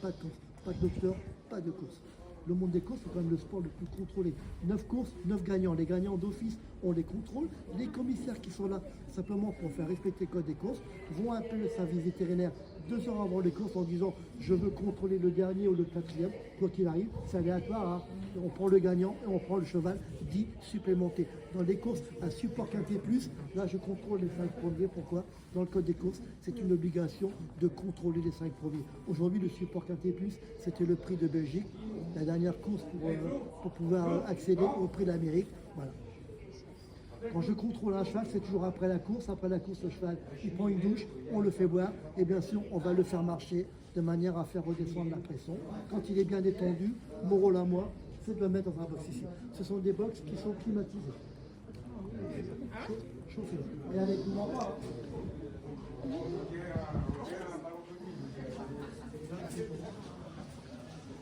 pas de course, pas de docteur, pas de course. Le monde des courses, c'est quand même le sport le plus contrôlé. 9 courses, 9 gagnants. Les gagnants d'office, on les contrôle. Les commissaires qui sont là, simplement pour faire respecter le code des courses, vont appeler le service vétérinaire 2 heures avant les courses en disant je veux contrôler le dernier ou le quatrième. Quoi qu'il arrive, c'est aléatoire. Hein. On prend le gagnant et on prend le cheval dit supplémenté. Dans les courses à support quinté plus, là je contrôle les 5 premiers. Pourquoi? Dans le code des courses, c'est une obligation de contrôler les 5 premiers. Aujourd'hui, le support quinté plus, c'était le prix de Belgique. La dernière course pour pouvoir accéder au prix d'Amérique. Voilà. Quand je contrôle un cheval, c'est toujours après la course. Après la course, le cheval, il prend une douche, on le fait boire et bien sûr, on va le faire marcher de manière à faire redescendre la pression. Quand il est bien détendu, mon rôle à moi, c'est de le mettre dans un box ici. Ce sont des box qui sont climatisés. Chauffés. Et avec moi.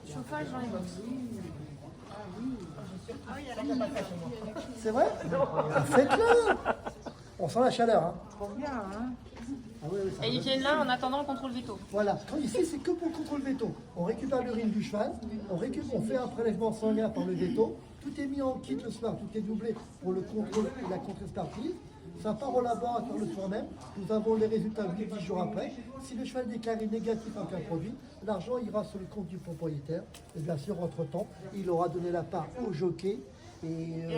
Chauffage dans les box. C'est vrai? Faites-le! On sent la chaleur. Hein. Trop bien, hein? Ah oui, Et ils viennent là en attendant le contrôle veto. Voilà. Ici, c'est que pour le contrôle veto. On récupère l'urine du cheval, on fait un prélèvement sanguin par le veto. Tout est mis en kit le soir, tout est doublé pour le contrôle et la contre-expertise. Ça part au laboratoire le soir même. Nous avons les résultats 10 jours après. Si le cheval déclare négatif en cas de produit, l'argent ira sur le compte du propriétaire. Et bien sûr, entre-temps, il aura donné la part au jockey et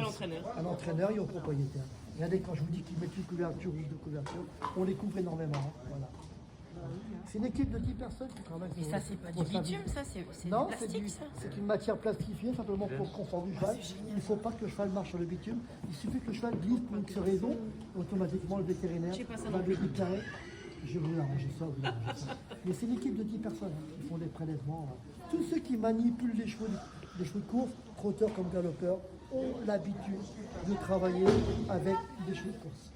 à l'entraîneur et au propriétaire. Regardez, quand je vous dis qu'ils mettent une couverture ou deux couvertures, on les couvre énormément. Hein. Voilà. C'est une équipe de 10 personnes qui travaillent. Mais ça, c'est pas du bitume, ça, c'est du plastique, ça. C'est une matière plastifiée, simplement pour le confort du cheval. Il ne faut pas que le cheval marche sur le bitume. Il suffit que le cheval glisse pour une raison, automatiquement le vétérinaire va le déclarer. Je vais vous arranger ça, vous arranger ça. Mais c'est une équipe de 10 personnes qui font des prélèvements. Tous ceux qui manipulent les chevaux de course, trotteurs comme galopeurs, ont l'habitude de travailler avec des chevaux de course.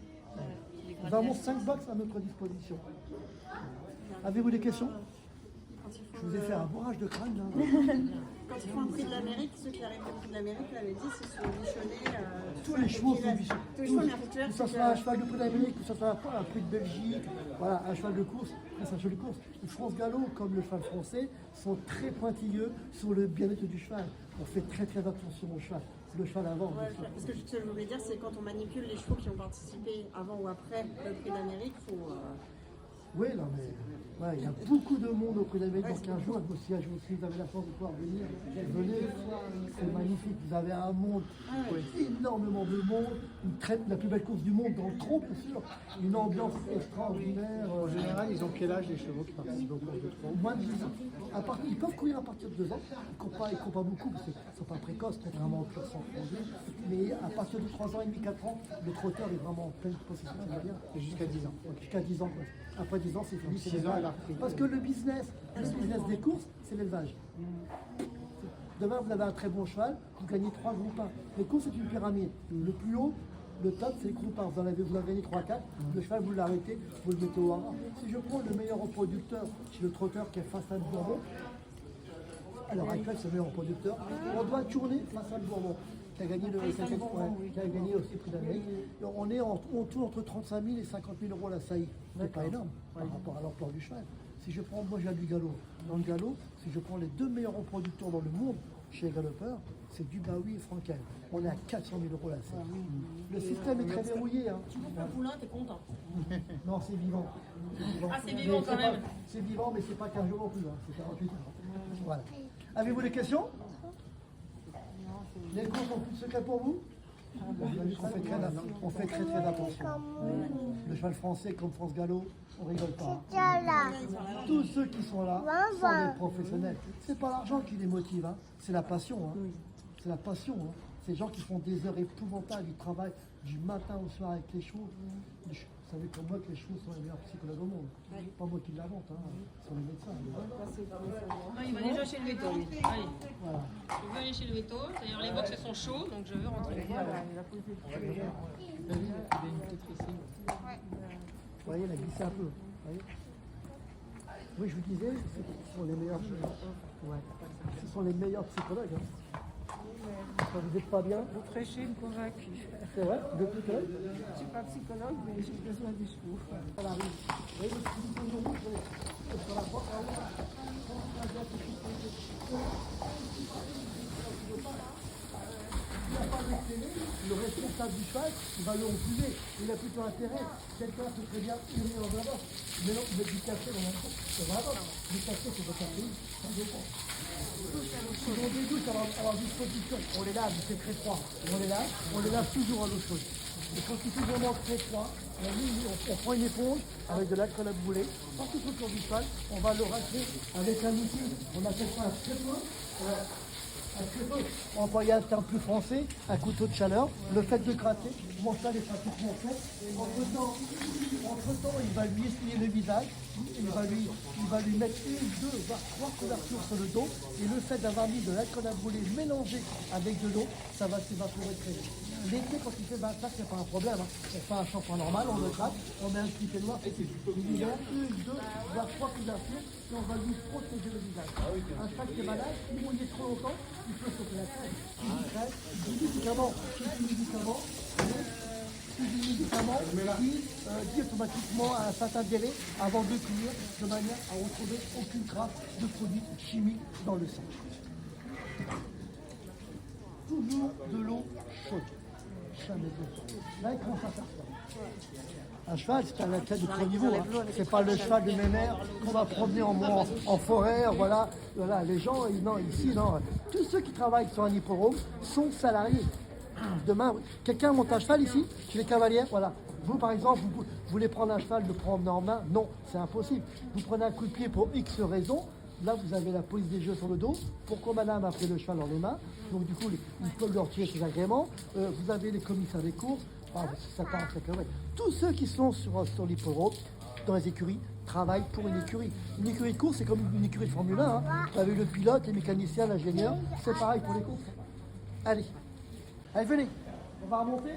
Nous avons 5 box à notre disposition. Avez-vous des questions? Je vous ai fait un bourrage de crâne là. Quand ils font un prix de l'Amérique, ceux qui arrivent au prix de l'Amérique l'avaient dit, c'est sur bichonnés. Tous les chevaux sont bichonnés. Tous les chevaux, mais en que ce soit un cheval de prix d'Amérique, que ce soit un prix de Belgique, voilà, un cheval de course, c'est un cheval de course. Les France Gallo, comme le cheval français, sont très pointilleux sur le bien-être du cheval. On fait très attention au cheval. C'est le cheval avant. Ouais, parce que ce que je voulais dire, c'est quand on manipule les chevaux qui ont participé avant ou après le prix d'Amérique, il faut. Oui, non, mais ouais, il y a beaucoup de monde au prix d'Amérique dans 15 jours. Si vous avez la chance de pouvoir venir, venez, c'est magnifique. Vous avez un monde, énormément de monde, la plus belle course du monde dans le trot, bien sûr. Une ambiance extraordinaire. En général, ils ont quel âge les chevaux qui participent aux courses de trot? Moins de 10 ans. Ils peuvent courir à partir de 2 ans. Ils ne courent pas beaucoup parce qu'ils ne sont pas précoces, contrairement aux pur sang produit. Mais à partir de 3 ans et demi, 4 ans, le trotteur est vraiment en pleine possession. Et jusqu'à 10 ans. Jusqu'à 10 ans. Quoi. Après 10 ans, c'est fini. 6 ans, elle a repris. Parce que le business des courses, c'est l'élevage. Demain, vous avez un très bon cheval, vous gagnez 3 groupes 1. Les courses, c'est une pyramide. Le plus haut, le top, c'est le groupe 1. Vous en avez gagné 3-4. Le cheval, vous l'arrêtez, vous le mettez au haras. Si je prends le meilleur reproducteur chez le trotteur qui est face à le Bourbon, alors actuel, c'est le meilleur reproducteur, on doit tourner face à le Bourbon. Qui a gagné aussi le prix d'Amérique. On tourne entre 35 000 et 50 000 euros la saillie. C'est pas énorme par rapport à l'emploi du cheval. Si je prends, moi j'ai du galop. Dans le galop, si je prends les 2 meilleurs reproducteurs dans le monde chez les galopeurs, c'est Dubaoui et Frankel. On est à 400 000 euros la saillie. Le système est très verrouillé. Hein. Tu bouffes un poulain, t'es content. Non, c'est vivant. Ah, c'est vivant quand même. C'est vivant, mais c'est pas 15 jours non plus. Hein. C'est 48 heures. Voilà. Avez-vous des questions? Les courses ont plus de secret pour vous? On fait très attention. Le cheval français comme France Gallo, on rigole pas. Tous ceux qui sont là sont des professionnels. C'est pas l'argent qui les motive, hein. C'est la passion. Hein. C'est la passion. Hein. Ces gens qui font des heures épouvantables, ils travaillent du matin au soir avec les chevaux. Vous savez comme moi que les chevaux sont les meilleurs psychologues au monde. Pas moi qui l'invente, hein. Ce sont les médecins. Ah, il va déjà chez le veto, lui. Allez. Voilà. Il veut aller chez le veto. D'ailleurs, les box sont chauds, donc je veux rentrer. Vous voyez, il a glissé un peu. Oui, je vous disais, ce sont les meilleurs. Ce sont les meilleurs psychologues. Hein. Quand vous n'êtes pas bien. Vous prêchez une convaincue. C'est vrai, depuis que Je ne suis pas psychologue, mais j'ai besoin des chevaux. ça arrive. Vous voyez, le petit bonjour, sur la porte, là-haut, le responsable du cheval, il va le refuser. Il a plutôt intérêt. Quelqu'un peut très bien uriner dans la bosse. Mais non, mais du café dans la bosse. C'est vraiment. Du café, c'est votre café, ça dépend. Ils ont des douches à leur disposition. On les lave, c'est très froid. On les lave toujours à l'eau chaude. Et quand il fait vraiment très froid, on prend une éponge avec de l'alcool à bouler, partout autour du cheval, on va le racler avec un outil, on appelle ça un crépeux. Un crépeux, on employé un terme plus français, un couteau de chaleur. Le fait de gratter, mon cheval est pratiquement fait. Entre-temps, il va lui essuyer le visage, il va lui mettre 1, 2, voire 3 couvertures sur le dos. Et le fait d'avoir mis de l'alcool à brûler mélangé avec de l'eau, ça va s'évaporer très vite. L'été, quand il fait 25, c'est pas un problème. Hein. On fait un shampoing normal, on le gratte, on met un petit peu noir, et l'hiver, 1, 2, voire 3 couvertures, et on va lui protéger le visage. Un cheval qui est malade, si on y est trop longtemps, il peut sauter la tête. Du médicament qui dit automatiquement à un certain délai avant de cuire, de manière à retrouver aucune trace de produits chimiques dans le sang. Toujours de l'eau chaude. Jamais de l'eau. Là, il commence à faire ça. Un cheval, c'est un athlète de premier niveau. Hein. C'est pas le cheval de mes mères qu'on va promener en forêt. Voilà. Les gens, ici, tous ceux qui travaillent sur un hippodrome sont salariés. Demain, quelqu'un monte un cheval ici, chez les cavalières, voilà. Vous, par exemple, vous voulez prendre un cheval de promener en main? Non, c'est impossible. Vous prenez un coup de pied pour X raisons. Là, vous avez la police des jeux sur le dos. Pourquoi madame a pris le cheval dans les mains? Donc, du coup, ils peuvent leur tirer ses agréments. Vous avez les commissaires des courses. Ça part, tous ceux qui sont sur l'hippodrome, dans les écuries, travaillent pour une écurie. Une écurie de course, c'est comme une écurie de Formule 1. Hein. Vous avez le pilote, les mécaniciens, l'ingénieur. C'est pareil pour les courses. Allez, venez. On va remonter.